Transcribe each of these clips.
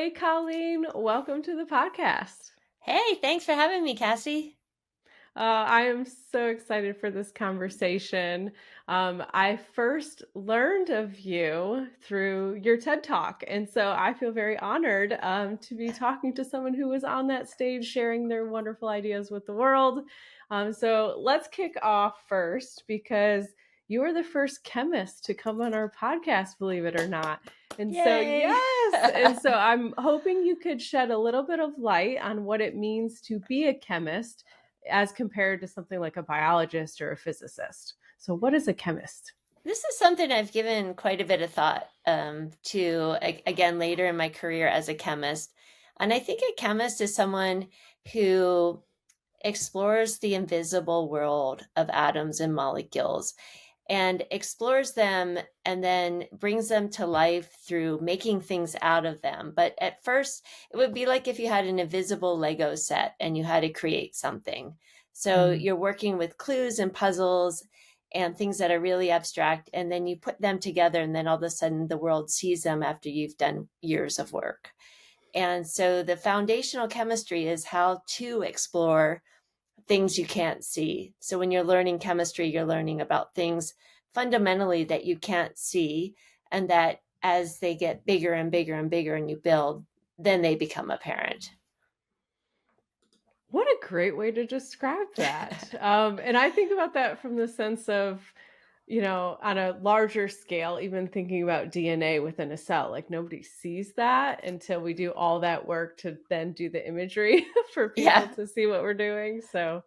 Hey, Colleen, welcome to the podcast. Hey, thanks for having me, Cassie. I am so excited for this conversation. I first learned of you through your TED Talk, and so I feel very honored to be talking to someone who was on that stage sharing their wonderful ideas with the world. So let's kick off first because you were the first chemist to come on our podcast, believe it or not. And so, Yay. yes. And so I'm hoping you could shed a little bit of light on what it means to be a chemist as compared to something like a biologist or a physicist. So, what is a chemist? This is something I've given quite a bit of thought to, again, later in my career as a chemist. And I think a chemist is someone who explores the invisible world of atoms and molecules and explores them and then brings them to life through making things out of them. But at first, it would be like if you had an invisible Lego set and you had to create something. So Mm. you're working with clues and puzzles and things that are really abstract, and then you put them together, and then all of a sudden the world sees them after you've done years of work. And so the foundational chemistry is how to explore things you can't see. So when you're learning chemistry, you're learning about things fundamentally that you can't see, and that as they get bigger and bigger and bigger and you build, then they become apparent. What a great way to describe that. And I think about that from the sense of, on a larger scale, even thinking about DNA within a cell, like nobody sees that until we do all that work to then do the imagery for people Yeah. to see what we're doing. So,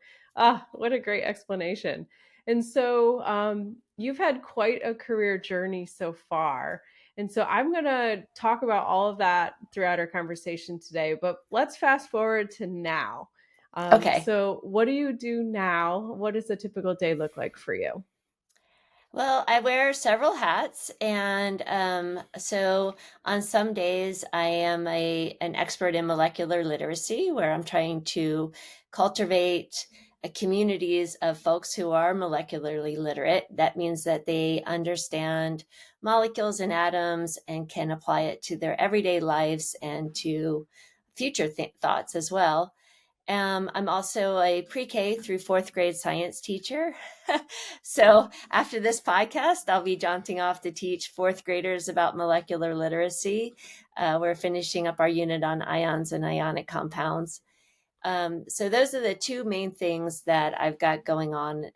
what a great explanation. And so, you've had quite a career journey so far. And so, I'm going to talk about all of that throughout our conversation today, but let's fast forward to now. Okay. So, what do you do now? What does a typical day look like for you? Well, I wear several hats, and so on some days I am an expert in molecular literacy, where I'm trying to cultivate communities of folks who are molecularly literate. That means that they understand molecules and atoms and can apply it to their everyday lives and to future thoughts as well. I'm also a pre-K through fourth grade science teacher. So after this podcast, I'll be jaunting off to teach fourth graders about molecular literacy. We're finishing up our unit on ions and ionic compounds. So those are the two main things that I've got going on.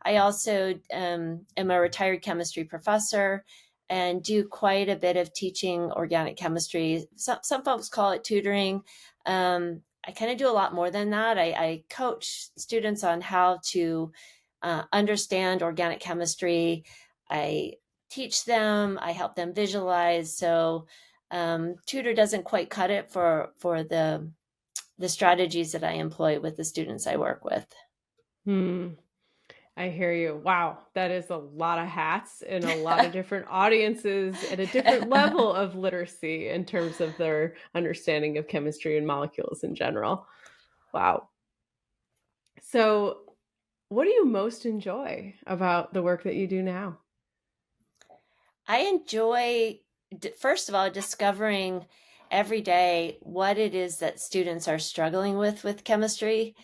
I also am a retired chemistry professor and do quite a bit of teaching organic chemistry. Some folks call it tutoring. I kind of do a lot more than that. I coach students on how to understand organic chemistry. I teach them, I help them visualize. So tutor doesn't quite cut it for the strategies that I employ with the students I work with. Hmm. I hear you. Wow, that is a lot of hats and a lot of different audiences at a different level of literacy in terms of their understanding of chemistry and molecules in general. Wow. So, what do you most enjoy about the work that you do now? I enjoy, first of all, discovering every day what it is that students are struggling with chemistry,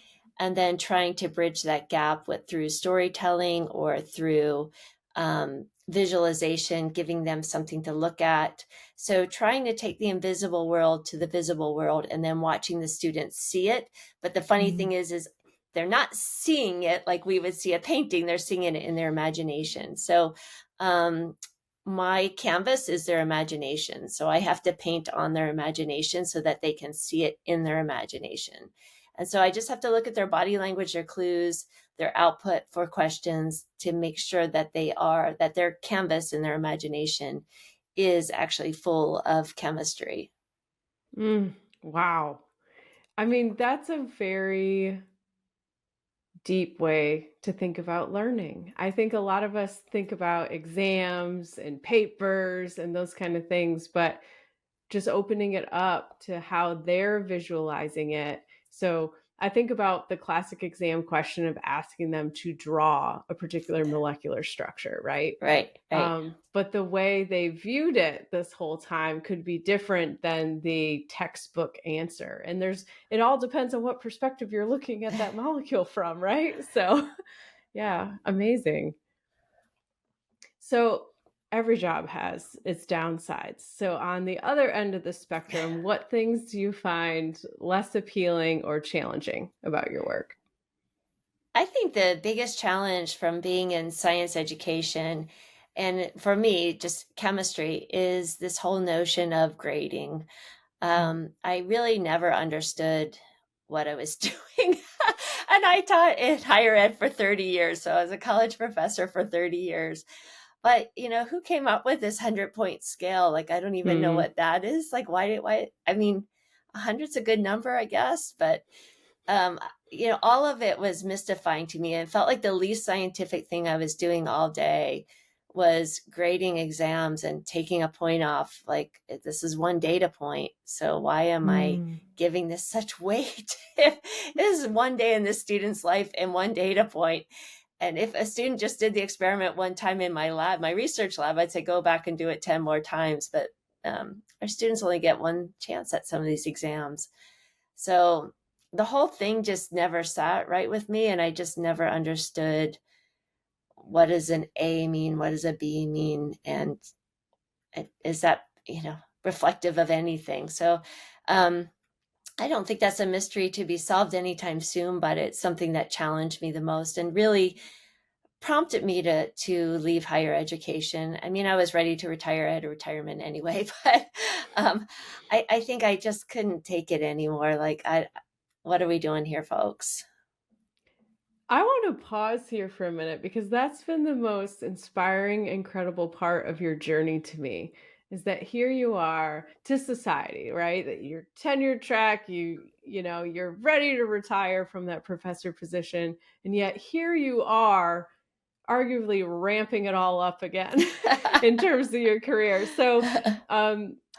and then trying to bridge that gap through storytelling or through visualization, giving them something to look at. So trying to take the invisible world to the visible world and then watching the students see it. But the funny Mm. thing is they're not seeing it like we would see a painting. They're seeing it in their imagination. So um, my canvas is their imagination. So I have to paint on their imagination so that they can see it in their imagination. And so I just have to look at their body language, their clues, their output for questions to make sure that that their canvas and their imagination is actually full of chemistry. Mm. Wow. I mean, that's a very deep way to think about learning. I think a lot of us think about exams and papers and those kind of things, but just opening it up to how they're visualizing it. So I think about the classic exam question of asking them to draw a particular molecular structure, right? Right, right. But the way they viewed it this whole time could be different than the textbook answer. And it all depends on what perspective you're looking at that molecule from, right? So, yeah, amazing. So, every job has its downsides. So, on the other end of the spectrum, what things do you find less appealing or challenging about your work? I think the biggest challenge from being in science education, and for me, just chemistry, is this whole notion of grading. I really never understood what I was doing. And I taught in higher ed for 30 years. So I was a college professor for 30 years. But, who came up with this 100-point scale? Like, I don't even know Mm, what that is. Like, I mean, 100's a good number, I guess. But um, all of it was mystifying to me. It felt like the least scientific thing I was doing all day was grading exams and taking a point off. Like, this is one data point. So why am I mm. giving this such weight? If this is one day in this student's life and one data point. And if a student just did the experiment one time in my lab, my research lab, I'd say go back and do it 10 more times. But our students only get one chance at some of these exams. So the whole thing just never sat right with me. And I just never understood, what does an A mean? What does a B mean? And is that, reflective of anything? So um, I don't think that's a mystery to be solved anytime soon, but it's something that challenged me the most and really prompted me to leave higher education. I mean, I was ready to retire. I had a retirement anyway, but um, I think I just couldn't take it anymore. Like, what are we doing here, folks? I want to pause here for a minute because that's been the most inspiring, incredible part of your journey to me is that here you are to society, right? That you're tenured track, you're ready to retire from that professor position, and yet here you are arguably ramping it all up again in terms of your career. So,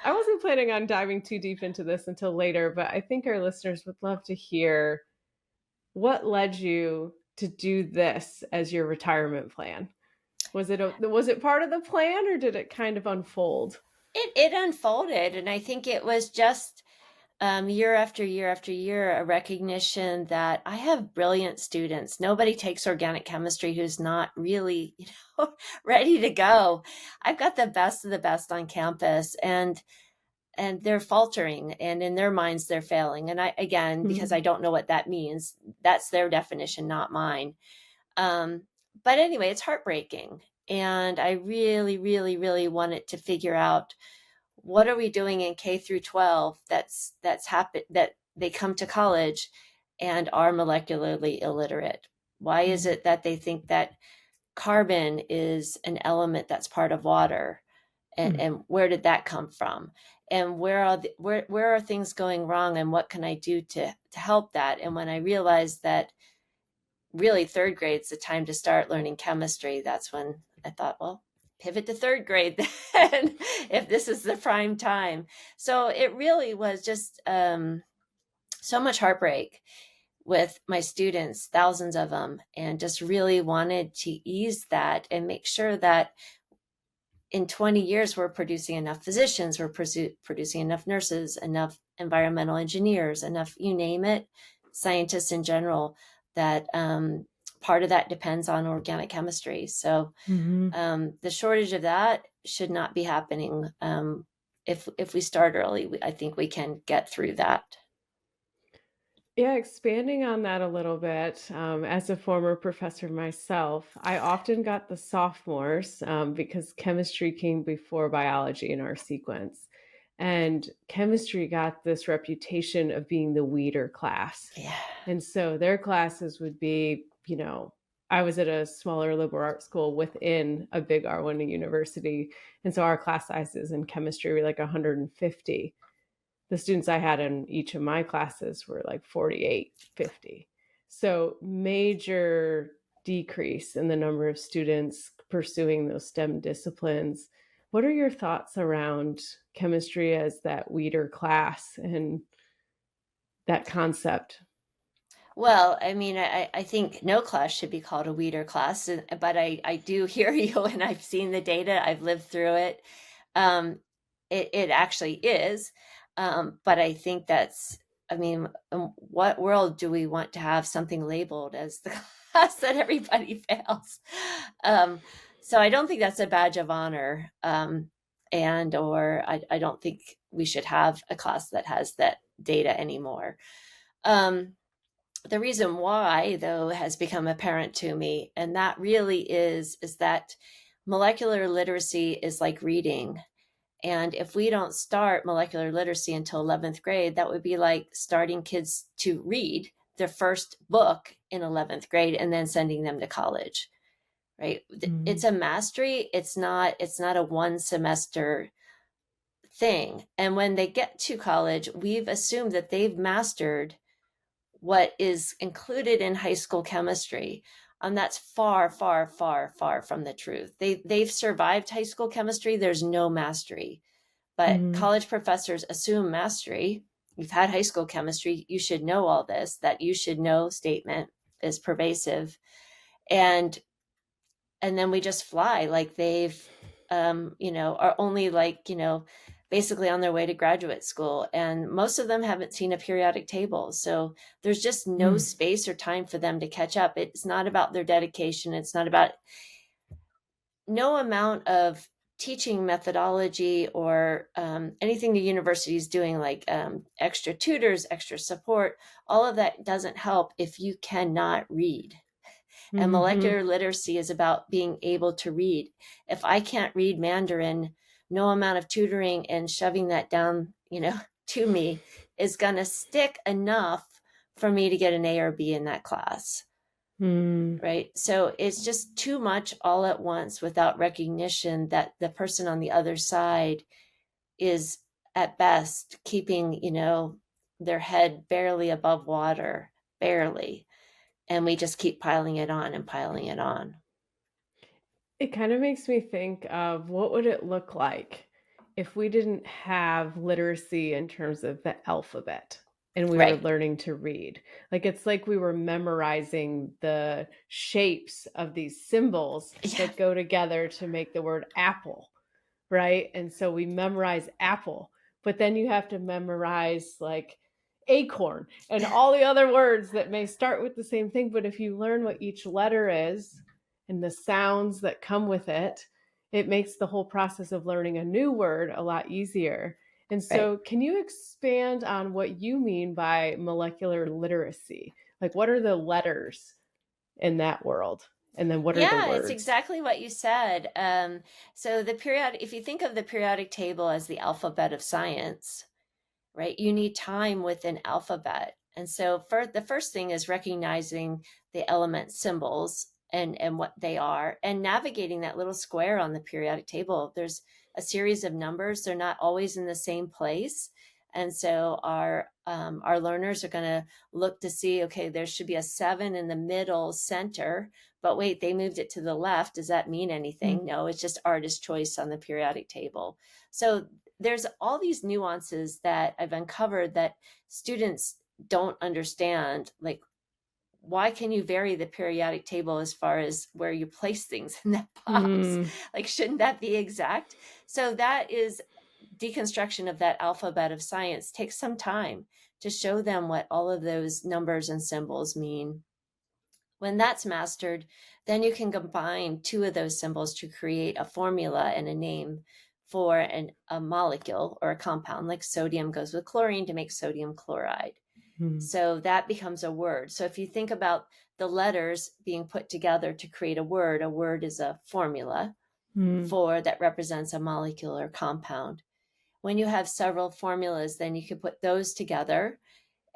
I wasn't planning on diving too deep into this until later, but I think our listeners would love to hear what led you to do this as your retirement plan? Was it part of the plan or did it kind of unfold? It unfolded, and I think it was just year after year after year a recognition that I have brilliant students. Nobody takes organic chemistry who's not really, ready to go. I've got the best of the best on campus, and they're faltering, and in their minds they're failing. And I, again, because I Mhm. don't know what that means, that's their definition, not mine. Um, but anyway, it's heartbreaking. And I really, really, really wanted to figure out, what are we doing in K through 12 that's happened, that they come to college and are molecularly illiterate? Why is Mhm. it that they think that carbon is an element that's part of water? Mm. And where did that come from? And where are things going wrong, and what can I do to help that? And when I realized that really third grade's the time to start learning chemistry, that's when I thought, well, pivot to third grade then, if this is the prime time. So it really was just so much heartbreak with my students, thousands of them, and just really wanted to ease that and make sure that in 20 years we're producing enough physicians, we're producing enough nurses, enough environmental engineers, enough, you name it, scientists in general, that part of that depends on organic chemistry. So Mhm. the shortage of that should not be happening. If we start early, I think we can get through that. Yeah, expanding on that a little bit, as a former professor myself, I often got the sophomores because chemistry came before biology in our sequence. And chemistry got this reputation of being the weeder class. Yeah. And so their classes would be, I was at a smaller liberal arts school within a big R1 university. And so our class sizes in chemistry were like 150. The students I had in each of my classes were like 48, 50. So major decrease in the number of students pursuing those STEM disciplines. What are your thoughts around chemistry as that weeder class and that concept? Well, I mean, I think no class should be called a weeder class, but I do hear you, and I've seen the data, I've lived through it. Um, it actually is, but I think that's, I mean, what world do we want to have something labeled as the class that everybody fails? Um, so I don't think that's a badge of honor, and or I don't think we should have a class that has that data anymore. Um, the reason why, though, has become apparent to me, and that really is that molecular literacy is like reading. And if we don't start molecular literacy until 11th grade, that would be like starting kids to read their first book in 11th grade and then sending them to college, right? It's Mhm. a mastery. It's not a one semester thing. And when they get to college, we've assumed that they've mastered what is included in high school chemistry. That's far, far, far, far from the truth. They've survived high school chemistry. There's no mastery, but Mhm. college professors assume mastery. You've had high school chemistry. You should know all this. That you should know statement is pervasive, and then we just fly like they've, are only like, basically on their way to graduate school. And most of them haven't seen a periodic table. So there's just no Mm. space or time for them to catch up. It's not about their dedication. It's not about, no amount of teaching methodology or anything the university is doing, like extra tutors, extra support, all of that doesn't help if you cannot read. And Mhm. molecular literacy is about being able to read. If I can't read Mandarin, no amount of tutoring and shoving that down, to me is going to stick enough for me to get an A or B in that class. Mm. Right. So it's just too much all at once without recognition that the person on the other side is at best keeping, their head barely above water, barely. And we just keep piling it on and piling it on. It kind of makes me think of what would it look like if we didn't have literacy in terms of the alphabet and we were Right. learning to read. Like it's like we were memorizing the shapes of these symbols Yeah. that go together to make the word apple, right? And so we memorize apple, but then you have to memorize like acorn and all the other words that may start with the same thing. But if you learn what each letter is and the sounds that come with it, it makes the whole process of learning a new word a lot easier. And Right. so, can you expand on what you mean by molecular literacy? Like, what are the letters in that world? And then, what are the Yeah, it's words? exactly what you said. So if you think of the periodic table as the alphabet of science, right? You need time with an alphabet. And so for the first thing is recognizing the element symbols and what they are and navigating that little square on the periodic table. There's a series of numbers. They're not always in the same place. And so our learners are going to look to see, okay, there should be a 7 in the middle center, but wait, they moved it to the left. Does that mean anything? No, it's just artist choice on the periodic table. So there's all these nuances that I've uncovered that students don't understand. Like, why can you vary the periodic table as far as where you place things in that box? Mm, Like, shouldn't that be exact? So that is deconstruction of that alphabet of science takes some time to show them what all of those numbers and symbols mean. When that's mastered, then you can combine two of those symbols to create a formula and a name for a molecule or a compound, like sodium goes with chlorine to make sodium chloride. mm, So that becomes a word. So if you think about the letters being put together to create a word is a formula mm, for that represents a molecule or compound. When you have several formulas, then you could put those together,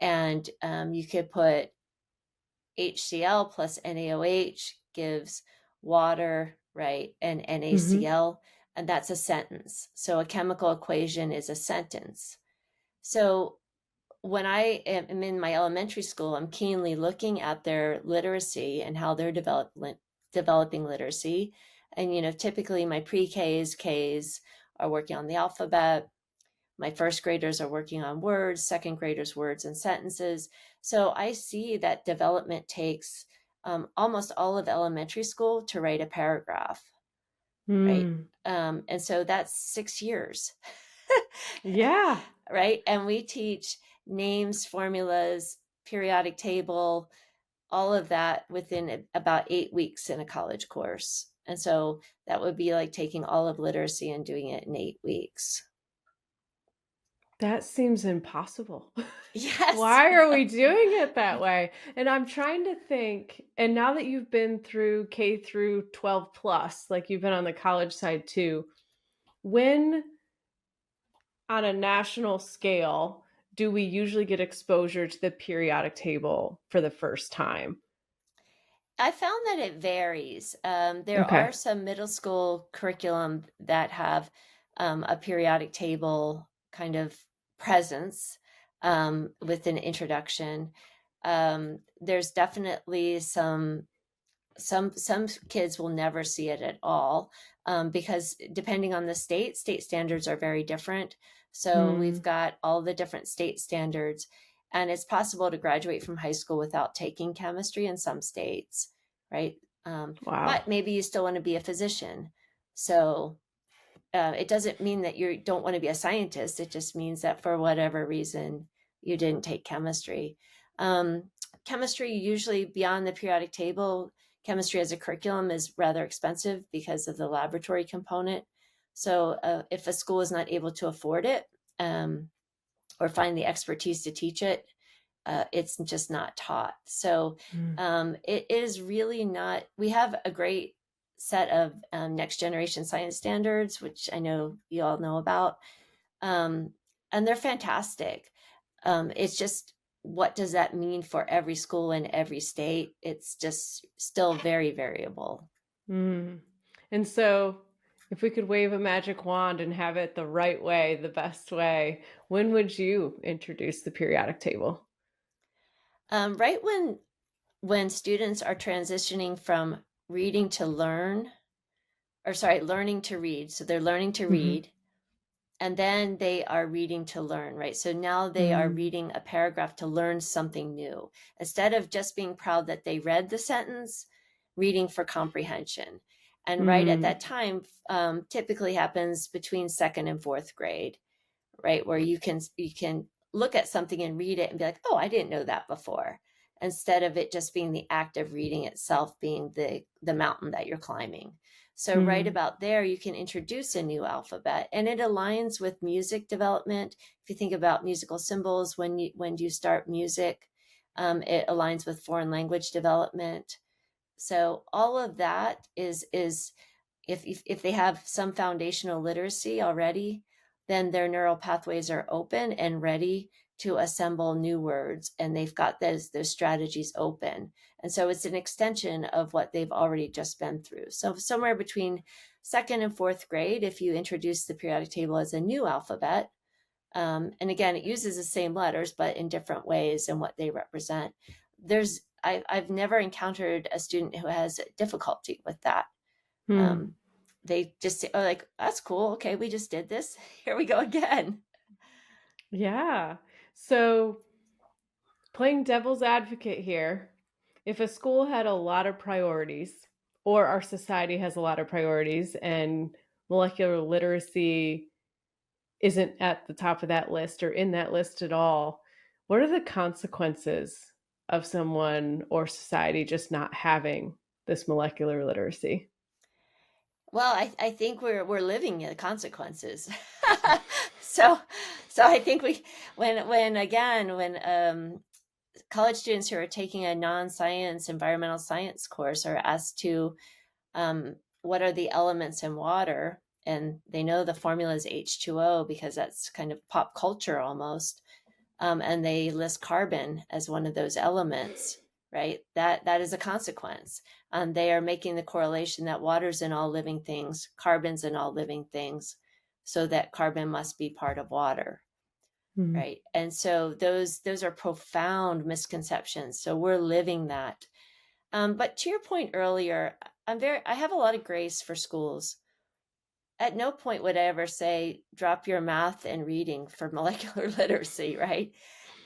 and you could put HCl plus NaOH gives water, right? And mhm, NaCl, and that's a sentence. So a chemical equation is a sentence. So when I am in my elementary school, I'm keenly looking at their literacy and how they're developing literacy. And, typically my pre-Ks, Ks are working on the alphabet. My first graders are working on words, second graders words and sentences. So I see that development takes almost all of elementary school to write a paragraph, right? Mm. And so that's 6 years, Yeah. right? And we teach names, formulas, periodic table, all of that within about 8 weeks in a college course. And so that would be like taking all of literacy and doing it in 8 weeks. That seems impossible. Yes. Why are we doing it that way? And I'm trying to think, and now that you've been through K through 12 plus, like you've been on the college side too, when on a national scale do we usually get exposure to the periodic table for the first time? I found that it varies. There Okay. are some middle school curriculum that have a periodic table kind of presence with an introduction. There's definitely some kids will never see it at all because depending on the state standards are very different. So we've Hmm. got all the different state standards, and it's possible to graduate from high school without taking chemistry in some states, right? Wow. But maybe you still want to be a physician. So it doesn't mean that you don't want to be a scientist. It just means that for whatever reason, you didn't take chemistry. Um, Chemistry, usually beyond the periodic table, chemistry as a curriculum is rather expensive because of the laboratory component. So if a school is not able to afford it or find the expertise to teach it, it's just not taught. So Mm. it is really not, we have a great set of next generation science standards, which I know you all know about. Um, and they're fantastic. It's just, what does that mean for every school in every state? It's just still very variable. Mm. And so, if we could wave a magic wand and have it the right way, the best way, when would you introduce the periodic table? Right when students are transitioning from reading to learn, or sorry, learning to read. So they're learning to Hmm. read, and then they are reading to learn, right? So now they are Mm. reading a paragraph to learn something new. Instead of just being proud that they read the sentence, reading for comprehension. And right at Mm. that time, typically happens between second and fourth grade, right? Where you can look at something and read it and be like, oh, I didn't know that before. Instead of it just being the act of reading itself being the mountain that you're climbing. So right Mm. about there, you can introduce a new alphabet, and it aligns with music development. If you think about musical symbols, when you start music, it aligns with foreign language development. So all of that is if they have some foundational literacy already, then their neural pathways are open and ready to assemble new words, and they've got those strategies open. And so it's an extension of what they've already just been through. So somewhere between second and fourth grade, if you introduce the periodic table as a new alphabet, and again, it uses the same letters, but in different ways and what they represent. I've never encountered a student who has difficulty with that. Mm. Um, they just say, oh, like, that's cool. Okay, we just did this. Here we go again. Yeah. So, playing devil's advocate here, if a school had a lot of priorities, or our society has a lot of priorities, and molecular literacy isn't at the top of that list or in that list at all, what are the consequences of someone or society just not having this molecular literacy? Well, I think we're living the consequences. so so I think we when again when college students who are taking a non-science environmental science course are asked to what are the elements in water, and they know the formula is H2O because that's kind of pop culture almost, and they list carbon as one of those elements, right? That is a consequence. They are making the correlation that water's in all living things, carbon's in all living things, so that carbon must be part of water, Mm. right? And so those are profound misconceptions. So we're living that. But to your point earlier, I have a lot of grace for schools at no point would I ever say, drop your math and reading for molecular literacy, right?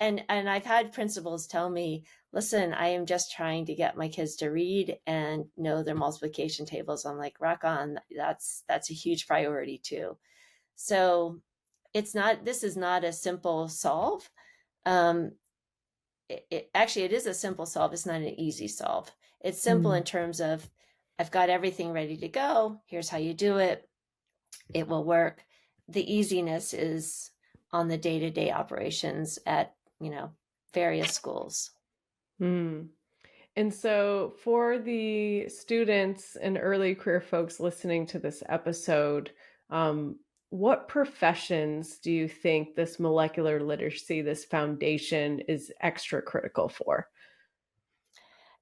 And I've had principals tell me, listen, I am just trying to get my kids to read and know their multiplication tables. I'm like, rock on, that's a huge priority too. So this is not a simple solve. Um, actually, it is a simple solve. It's not an easy solve. It's simple in Mm, terms of, I've got everything ready to go. Here's how you do it. It will work. The easiness is on the day-to-day operations at, various schools. mm. And so, for the students and early career folks listening to this episode, what professions do you think this molecular literacy, this foundation, is extra critical for?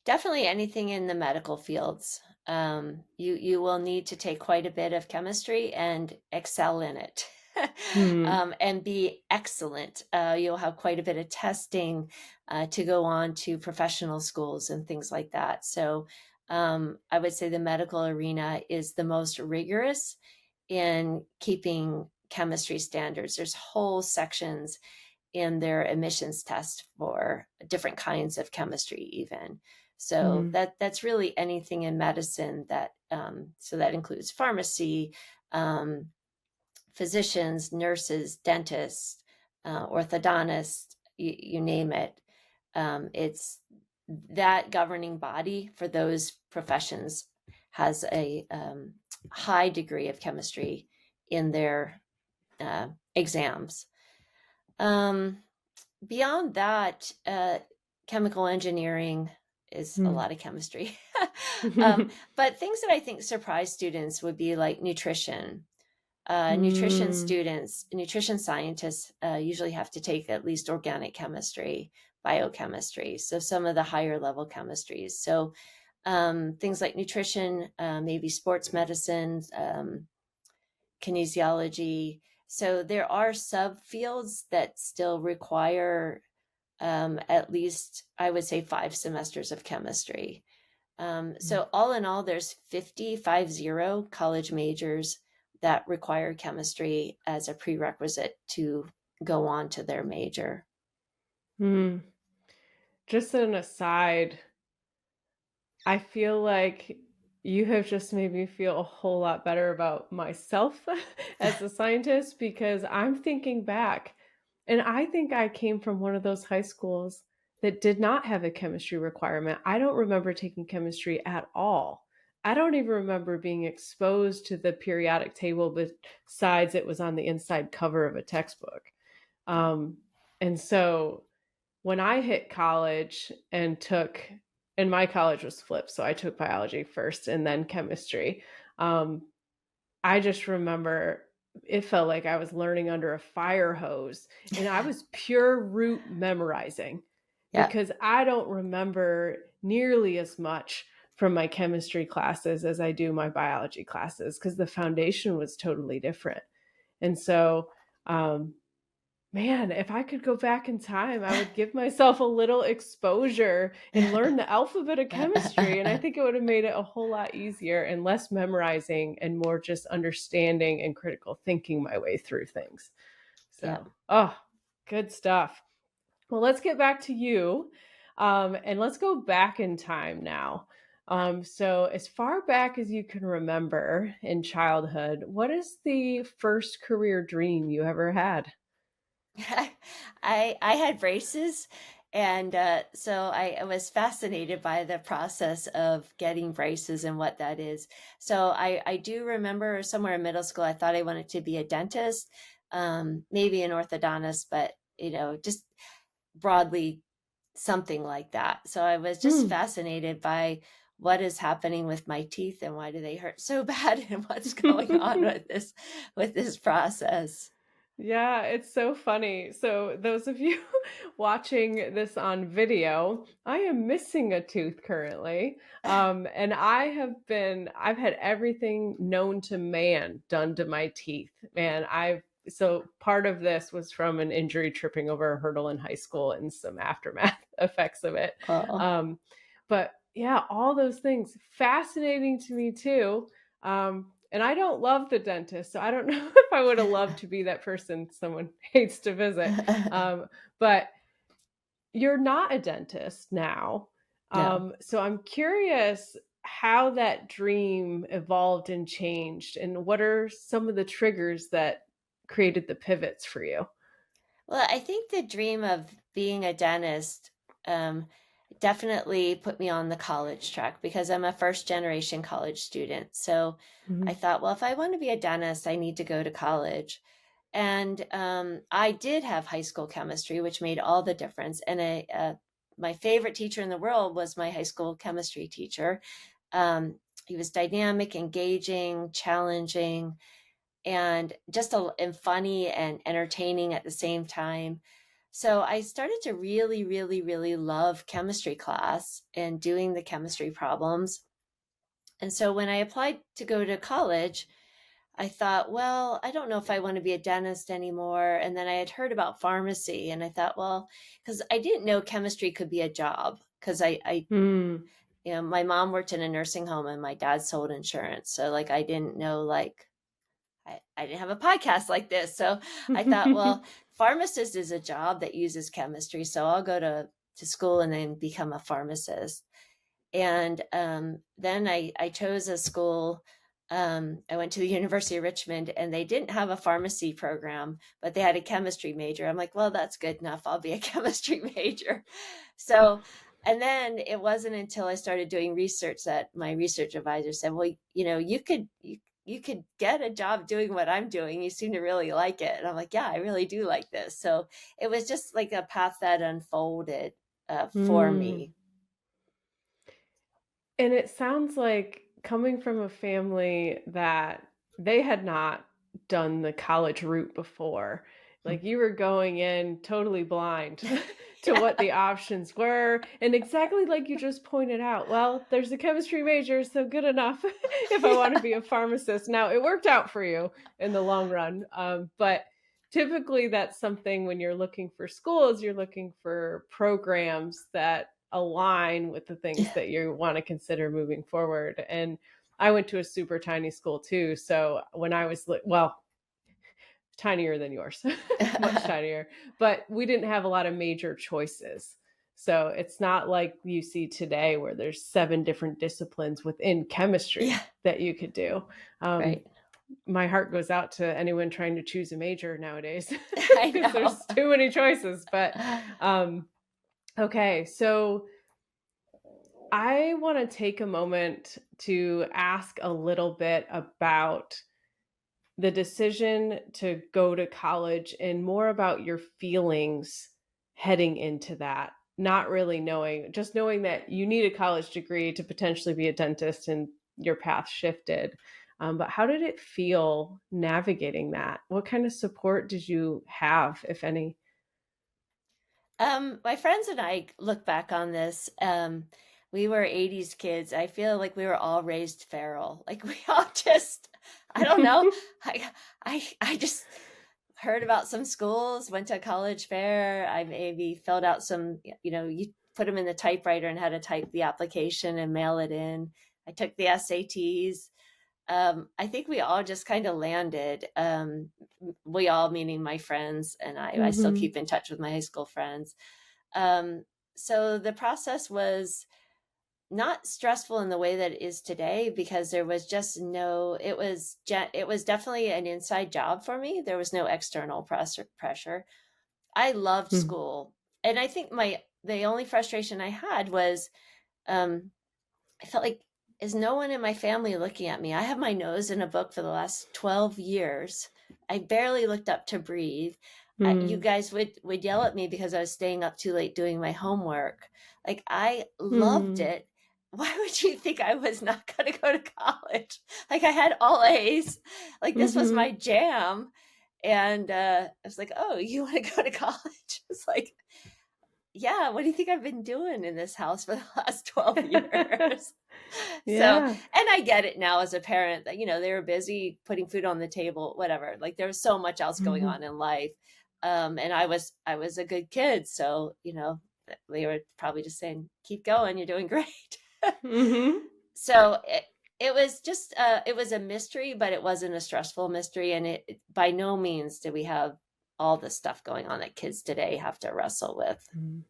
Definitely anything in the medical fields. You will need to take quite a bit of chemistry and excel in it, Hmm. and be excellent. You'll have quite a bit of testing to go on to professional schools and things like that. So I would say the medical arena is the most rigorous in keeping chemistry standards. There's whole sections in their admissions test for different kinds of chemistry even. So Hmm. that's really anything in medicine that so that includes pharmacy, um, physicians, nurses, dentists, orthodontists, you name it. It's that governing body for those professions has a high degree of chemistry in their exams. Um, Beyond that, chemical engineering is a Hmm. lot of chemistry. But things that I think surprise students would be like nutrition. Hmm. Nutrition scientists usually have to take at least organic chemistry, biochemistry, so some of the higher level chemistries. So things like nutrition, maybe sports medicine, kinesiology. So there are subfields that still require at least, I would say, 5 semesters of chemistry. So all in all, there's 50 college majors that require chemistry as a prerequisite to go on to their major. Hmm. Just an aside, I feel like you have just made me feel a whole lot better about myself as a scientist because I'm thinking back and I think I came from one of those high schools that did not have a chemistry requirement. I don't remember taking chemistry at all. I don't even remember being exposed to the periodic table besides it was on the inside cover of a textbook. Um, and so when I hit college and my college was flipped, so I took biology first and then chemistry. Um, I just remember it felt like I was learning under a fire hose, and I was pure root memorizing Yeah, because I don't remember nearly as much from my chemistry classes as I do my biology classes because the foundation was totally different. And so, um, man, if I could go back in time, I would give myself a little exposure and learn the alphabet of chemistry, and I think it would have made it a whole lot easier and less memorizing and more just understanding and critical thinking my way through things. yeah. So, oh, good stuff. Well, let's get back to you, and let's go back in time now. So, as far back as you can remember in childhood, what is the first career dream you ever had? I had braces, and so I was fascinated by the process of getting braces and what that is. So I do remember somewhere in middle school, I thought I wanted to be a dentist, maybe an orthodontist, but just broadly something like that. So I was just Hmm. fascinated by what is happening with my teeth and why do they hurt so bad and what's going on with this process. Yeah, it's so funny. So, those of you watching this on video, I am missing a tooth currently. And I've had everything known to man done to my teeth. Man, so part of this was from an injury tripping over a hurdle in high school and some aftermath effects of it. Oh, But yeah, all those things fascinating to me too. And I don't love the dentist, so I don't know if I would have loved to be that person someone hates to visit. But you're not a dentist now. No. So I'm curious how that dream evolved and changed, and what are some of the triggers that created the pivots for you? Well, I think the dream of being a dentist um, definitely put me on the college track because I'm a first generation college student. So I Mhm. thought, well, if I want to be a dentist, I need to go to college. And I did have high school chemistry, which made all the difference. And my favorite teacher in the world was my high school chemistry teacher. He was dynamic, engaging, challenging, and and funny and entertaining at the same time. So I started to really, really, really love chemistry class and doing the chemistry problems. And so when I applied to go to college, I thought, well, I don't know if I want to be a dentist anymore. And then I had heard about pharmacy, and I thought, well, because I didn't know chemistry could be a job. Because Mm. my mom worked in a nursing home and my dad sold insurance. So like, I didn't know, like, I didn't have a podcast like this. So I thought, well, pharmacist is a job that uses chemistry. So I'll go to school and then become a pharmacist. And then I chose a school. I went to the University of Richmond, and they didn't have a pharmacy program, but they had a chemistry major. I'm like, well, that's good enough. I'll be a chemistry major. So, and then it wasn't until I started doing research that my research advisor said, well, you could get a job doing what I'm doing. You seem to really like it. And I'm like, yeah, I really do like this. So it was just like a path that unfolded for Mm. me. And it sounds like coming from a family that they had not done the college route before, like you were going in totally blind to what Yeah. the options were. And exactly like you just pointed out, well, there's a chemistry major, so good enough if I want to Yeah. be a pharmacist. Now, it worked out for you in the long run. But typically, that's something when you're looking for schools, you're looking for programs that align with the things Yeah. that you want to consider moving forward. And I went to a super tiny school too. So when I was, well, tinier than yours, much tinier, but we didn't have a lot of major choices. So it's not like you see today where there's 7 different disciplines within chemistry Yeah. that you could do. Um, Right. my heart goes out to anyone trying to choose a major nowadays I because know. there's too many choices. But um, okay, so I want to take a moment to ask a little bit about the decision to go to college and more about your feelings heading into that. Not really knowing, just knowing that you need a college degree to potentially be a dentist and your path shifted. But how did it feel navigating that? What kind of support did you have, if any? My friends and I look back on this. We were 80s kids. I feel like we were all raised feral. Like we all just, I don't know. I just heard about some schools, went to a college fair. I maybe filled out some, you put them in the typewriter and had to type the application and mail it in. I took the SATs. I think we all just kind of landed. We all, meaning my friends and I still Hmm. keep in touch with my high school friends. Um, so the process was not stressful in the way that it is today because there was just it was definitely an inside job for me. There was no external pressure. I loved school. And I think the only frustration I had was um, I felt like, is no one in my family looking at me? I have my nose in a book for the last 12 years. I barely looked up to breathe. You Hmm. guys would yell at me because I was staying up too late doing my homework. Like I loved Hmm. it. Why would you think I was not going to go to college? Like I had all A's. Like this was my Hmm. jam. And I was like, oh, you want to go to college? It's like, yeah, what do you think I've been doing in this house for the last 12 years? So, Yeah. and I get it now as a parent that, they were busy putting food on the table, whatever. Like there was so much else going Hmm. on in life. And I was a good kid. So, they were probably just saying, keep going, you're doing great. Hmm. So it was just it was a mystery, but it wasn't a stressful mystery, and by no means did we have all the stuff going on that kids today have to wrestle with. Mm.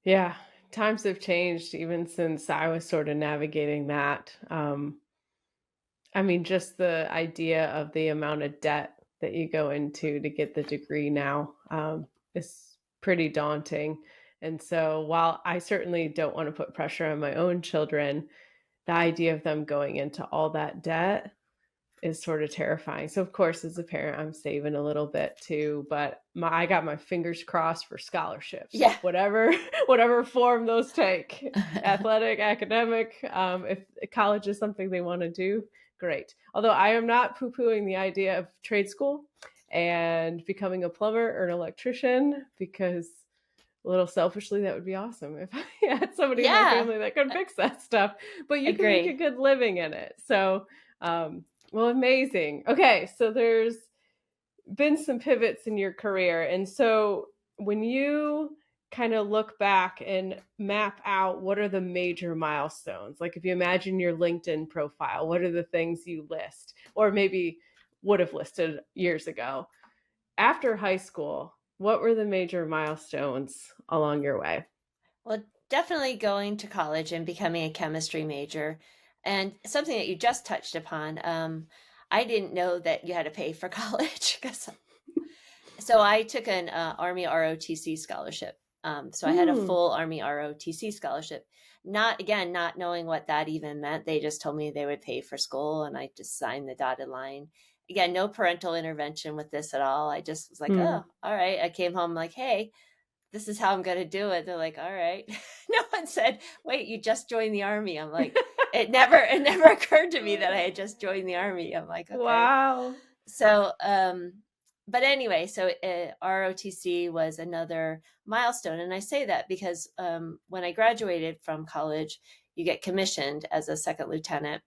Yeah, times have changed even since I was sort of navigating that. I mean, just the idea of the amount of debt that you go into to get the degree now is pretty daunting. And so, while I certainly don't want to put pressure on my own children, the idea of them going into all that debt is sort of terrifying. So of course, as a parent, I'm saving a little bit too, but I got my fingers crossed for scholarships, Yeah. whatever whatever form those take, athletic, academic. If college is something they want to do, great. Although I am not poo-pooing the idea of trade school and becoming a plumber or an electrician, because a little selfishly, that would be awesome if I had somebody in my Yeah, family that could fix that stuff, but you can make a agree. good living in it. So, well, amazing. Okay, so there's been some pivots in your career. And so when you kind of look back and map out what are the major milestones, like if you imagine your LinkedIn profile, what are the things you list or maybe would have listed years ago? After high school, what were the major milestones along your way? Well, definitely going to college and becoming a chemistry major. And something that you just touched upon, I didn't know that you had to pay for college. So I took an Army ROTC scholarship. So I had a Hmm. full Army ROTC scholarship. Not again, not knowing what that even meant. They just told me they would pay for school, and I just signed the dotted line. Again, no parental intervention with this at all. I just was like, Hmm. oh, all right. I came home like, hey, this is how I'm going to do it. They're like, all right. No one said, wait, you just joined the Army. I'm like, it never occurred to me that I had just joined the Army. I'm like, okay. Wow. So, but anyway, so ROTC was another milestone. And I say that because when I graduated from college, you get commissioned as a second lieutenant.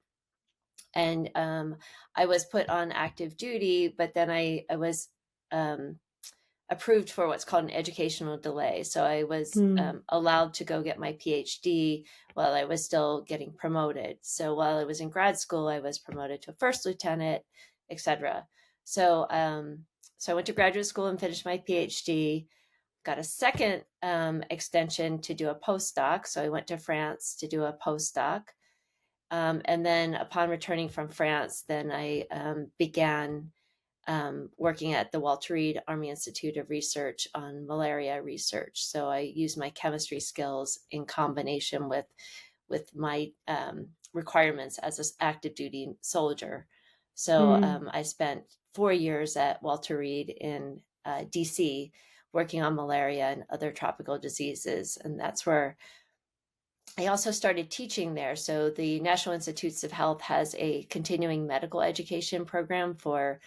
And I was put on active duty, but then I was um, approved for what's called an educational delay. So I was Hmm. allowed to go get my PhD while I was still getting promoted. So while I was in grad school, I was promoted to a first lieutenant, etc. So so I went to graduate school and finished my PhD. Got a second extension to do a postdoc. So I went to France to do a postdoc. And then upon returning from France, then I began working at the Walter Reed Army Institute of Research on malaria research. So I use my chemistry skills in combination with my requirements as an active duty soldier. So Hmm. I spent 4 years at Walter Reed in DC working on malaria and other tropical diseases. And that's where I also started teaching there. So the National Institutes of Health has a continuing medical education program for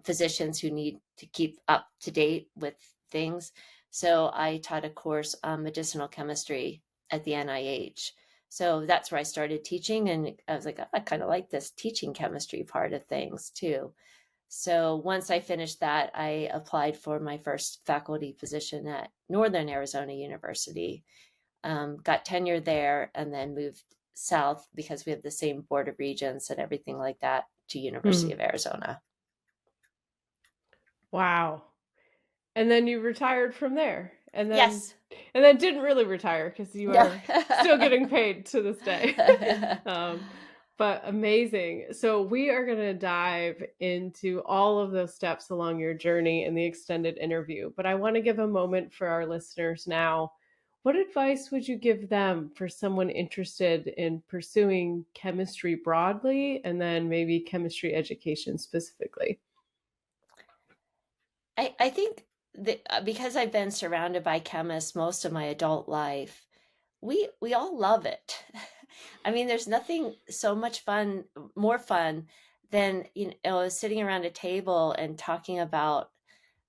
physicians who need to keep up to date with things. So I taught a course on medicinal chemistry at the NIH. So that's where I started teaching. And I was like, oh, I kind of like this teaching chemistry part of things too. So once I finished that, I applied for my first faculty position at Northern Arizona University, got tenure there, and then moved south because we have the same board of regents and everything like that to University Hmm. of Arizona. Wow. And then you retired from there, Yes. and then didn't really retire because you No. are still getting paid to this day. Um, but amazing. So we are going to dive into all of those steps along your journey in the extended interview. But I want to give a moment for our listeners now. What advice would you give them for someone interested in pursuing chemistry broadly and then maybe chemistry education specifically? I think that because I've been surrounded by chemists most of my adult life, we all love it. I mean, there's nothing so much fun, more fun than sitting around a table and talking about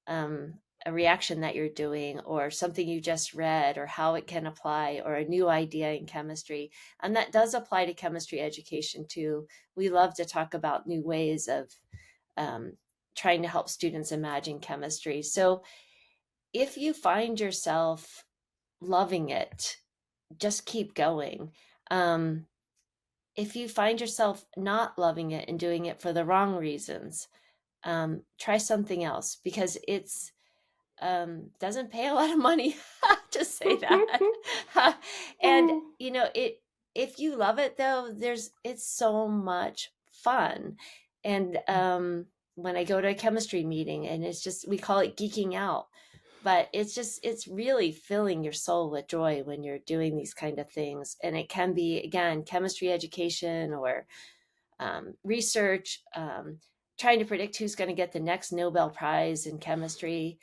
a reaction that you're doing or something you just read or how it can apply or a new idea in chemistry. And that does apply to chemistry education too. We love to talk about new ways of um, trying to help students imagine chemistry. So if you find yourself loving it, just keep going. Um, if you find yourself not loving it and doing it for the wrong reasons, try something else, because it's doesn't pay a lot of money to say that. And it, if you love it though, it's so much fun. And when I go to a chemistry meeting, and it's just, we call it geeking out, but it's really filling your soul with joy when you're doing these kind of things. And it can be, again, chemistry education or research, trying to predict who's going to get the next Nobel Prize in chemistry.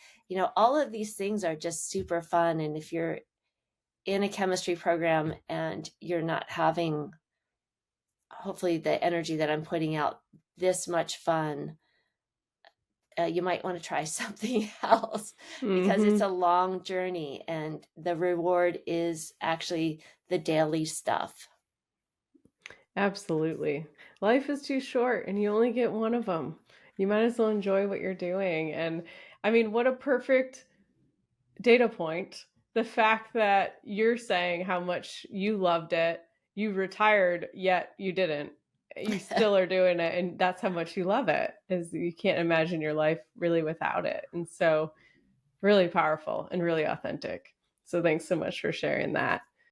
All of these things are just super fun. And if you're in a chemistry program and you're not having, hopefully, the energy that I'm putting out, this much fun, you might want to try something else, because it's Hmm. a long journey and the reward is actually the daily stuff. Absolutely. Life is too short and you only get one of them. You might as well enjoy what you're doing. And I mean, what a perfect data point. The fact that you're saying how much you loved it, you retired, yet you didn't. You still are doing it, and that's how much you love it. Is you can't imagine your life really without it. And so really powerful and really authentic. So thanks so much for sharing that.